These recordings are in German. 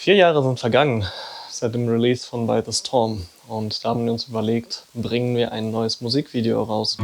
4 Jahre sind vergangen seit dem Release von By the Storm und da haben wir uns überlegt, bringen wir ein neues Musikvideo raus.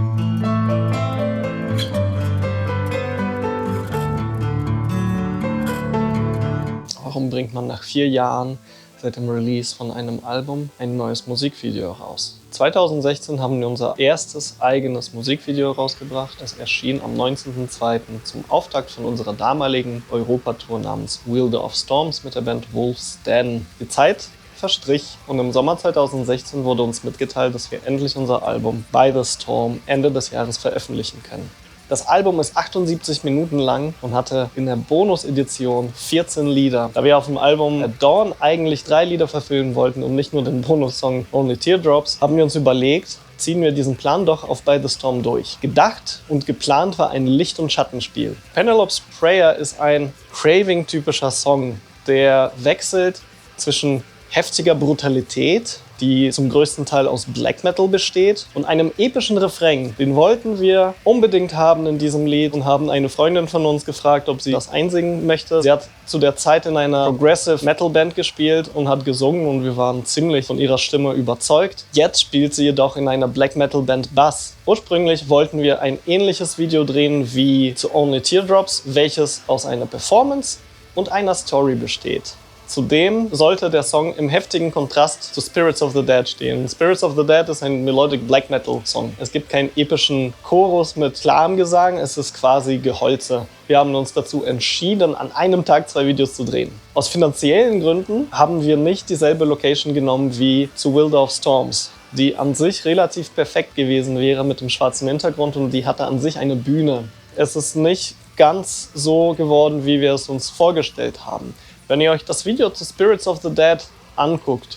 Warum bringt man nach 4 Jahren seit dem Release von einem Album ein neues Musikvideo raus? 2016 haben wir unser erstes eigenes Musikvideo rausgebracht. Es erschien am 19.02. zum Auftakt von unserer damaligen Europatour namens Wielder of Storms mit der Band Wolf's Den. Die Zeit verstrich und im Sommer 2016 wurde uns mitgeteilt, dass wir endlich unser Album By the Storm Ende des Jahres veröffentlichen können. Das Album ist 78 Minuten lang und hatte in der Bonus-Edition 14 Lieder. Da wir auf dem Album At Dawn eigentlich 3 Lieder verfüllen wollten und nicht nur den Bonussong Only Teardrops, haben wir uns überlegt, ziehen wir diesen Plan doch auf By the Storm durch. Gedacht und geplant war ein Licht- und Schattenspiel. Penelope's Prayer ist ein Craving-typischer Song, der wechselt zwischen heftiger Brutalität, die zum größten Teil aus Black Metal besteht, und einem epischen Refrain. Den wollten wir unbedingt haben in diesem Lied und haben eine Freundin von uns gefragt, ob sie das einsingen möchte. Sie hat zu der Zeit in einer Progressive Metal Band gespielt und hat gesungen und wir waren ziemlich von ihrer Stimme überzeugt. Jetzt spielt sie jedoch in einer Black Metal Band Bass. Ursprünglich wollten wir ein ähnliches Video drehen wie zu Only Teardrops, welches aus einer Performance und einer Story besteht. Zudem sollte der Song im heftigen Kontrast zu Spirits of the Dead stehen. Spirits of the Dead ist ein Melodic Black Metal Song. Es gibt keinen epischen Chorus mit klarem Gesang, es ist quasi Geholze. Wir haben uns dazu entschieden, an einem Tag 2 Videos zu drehen. Aus finanziellen Gründen haben wir nicht dieselbe Location genommen wie zu Wielder of Storms, die an sich relativ perfekt gewesen wäre mit dem schwarzen Hintergrund und die hatte an sich eine Bühne. Es ist nicht ganz so geworden, wie wir es uns vorgestellt haben. Wenn ihr euch das Video zu Spirits of the Dead anguckt,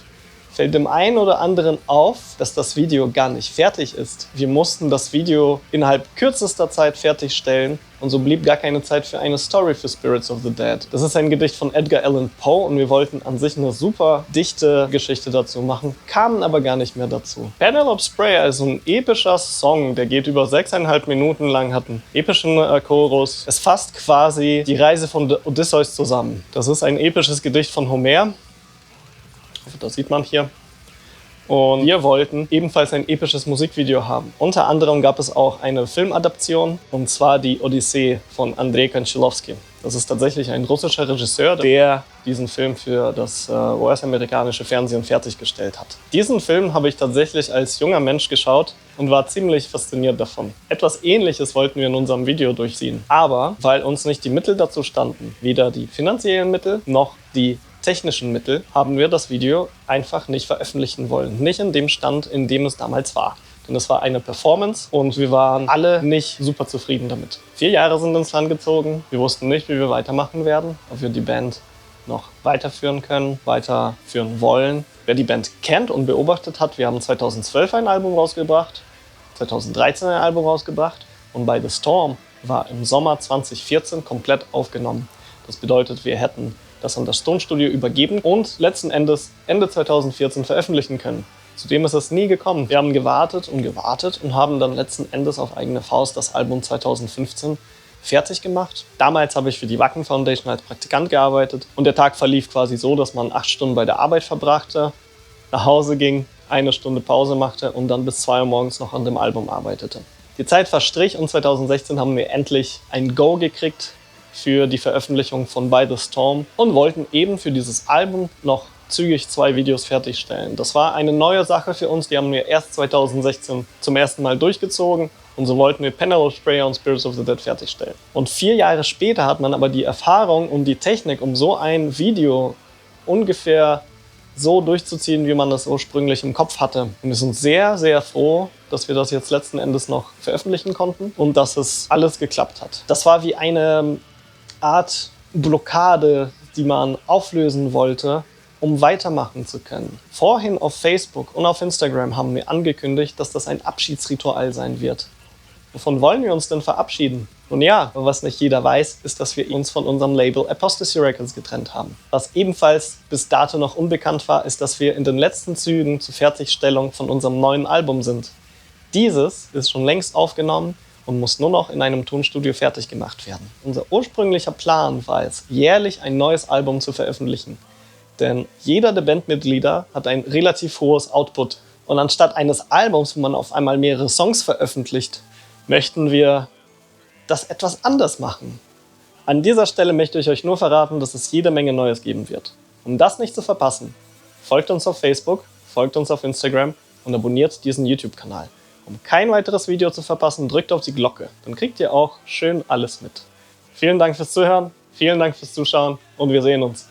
fällt dem einen oder anderen auf, dass das Video gar nicht fertig ist. Wir mussten das Video innerhalb kürzester Zeit fertigstellen und so blieb gar keine Zeit für eine Story für Spirits of the Dead. Das ist ein Gedicht von Edgar Allan Poe und wir wollten an sich eine super dichte Geschichte dazu machen, kamen aber gar nicht mehr dazu. Penelope's Prayer ist ein epischer Song, der geht über 6,5 Minuten lang, hat einen epischen Chorus. Es fasst quasi die Reise von Odysseus zusammen. Das ist ein episches Gedicht von Homer. Das sieht man hier. Und wir wollten ebenfalls ein episches Musikvideo haben. Unter anderem gab es auch eine Filmadaption, und zwar die Odyssee von Andrei Konchalovsky. Das ist tatsächlich ein russischer Regisseur, der diesen Film für das US-amerikanische Fernsehen fertiggestellt hat. Diesen Film habe ich tatsächlich als junger Mensch geschaut und war ziemlich fasziniert davon. Etwas Ähnliches wollten wir in unserem Video durchziehen. Aber weil uns nicht die Mittel dazu standen, weder die finanziellen Mittel noch die technischen Mittel, haben wir das Video einfach nicht veröffentlichen wollen. Nicht in dem Stand, in dem es damals war. Denn es war eine Performance und wir waren alle nicht super zufrieden damit. 4 Jahre sind ins Land gezogen. Wir wussten nicht, wie wir weitermachen werden, ob wir die Band noch weiterführen können, weiterführen wollen. Wer die Band kennt und beobachtet hat, wir haben 2012 ein Album rausgebracht, 2013 ein Album rausgebracht und By the Storm war im Sommer 2014 komplett aufgenommen. Das bedeutet, wir hätten das an das Tonstudio übergeben und letzten Endes Ende 2014 veröffentlichen können. Zudem ist es nie gekommen. Wir haben gewartet und haben dann letzten Endes auf eigene Faust das Album 2015 fertig gemacht. Damals habe ich für die Wacken Foundation als Praktikant gearbeitet und der Tag verlief quasi so, dass man 8 Stunden bei der Arbeit verbrachte, nach Hause ging, 1 Stunde Pause machte und dann bis 2 Uhr morgens noch an dem Album arbeitete. Die Zeit verstrich und 2016 haben wir endlich ein Go gekriegt für die Veröffentlichung von By the Storm und wollten eben für dieses Album noch zügig 2 Videos fertigstellen. Das war eine neue Sache für uns, die haben wir erst 2016 zum ersten Mal durchgezogen und so wollten wir Penelope's Prayer und Spirits of the Dead fertigstellen. Und 4 Jahre später hat man aber die Erfahrung und die Technik, um so ein Video ungefähr so durchzuziehen, wie man das ursprünglich im Kopf hatte. Und wir sind sehr, sehr froh, dass wir das jetzt letzten Endes noch veröffentlichen konnten und dass es alles geklappt hat. Das war wie eine Art Blockade, die man auflösen wollte, um weitermachen zu können. Vorhin auf Facebook und auf Instagram haben wir angekündigt, dass das ein Abschiedsritual sein wird. Wovon wollen wir uns denn verabschieden? Nun ja, was nicht jeder weiß, ist, dass wir uns von unserem Label Apostasy Records getrennt haben. Was ebenfalls bis dato noch unbekannt war, ist, dass wir in den letzten Zügen zur Fertigstellung von unserem neuen Album sind. Dieses ist schon längst aufgenommen und muss nur noch in einem Tonstudio fertig gemacht werden. Unser ursprünglicher Plan war es, jährlich ein neues Album zu veröffentlichen. Denn jeder der Bandmitglieder hat ein relativ hohes Output. Und anstatt eines Albums, wo man auf einmal mehrere Songs veröffentlicht, möchten wir das etwas anders machen. An dieser Stelle möchte ich euch nur verraten, dass es jede Menge Neues geben wird. Um das nicht zu verpassen, folgt uns auf Facebook, folgt uns auf Instagram und abonniert diesen YouTube-Kanal. Um kein weiteres Video zu verpassen, drückt auf die Glocke. Dann kriegt ihr auch schön alles mit. Vielen Dank fürs Zuhören, vielen Dank fürs Zuschauen und wir sehen uns.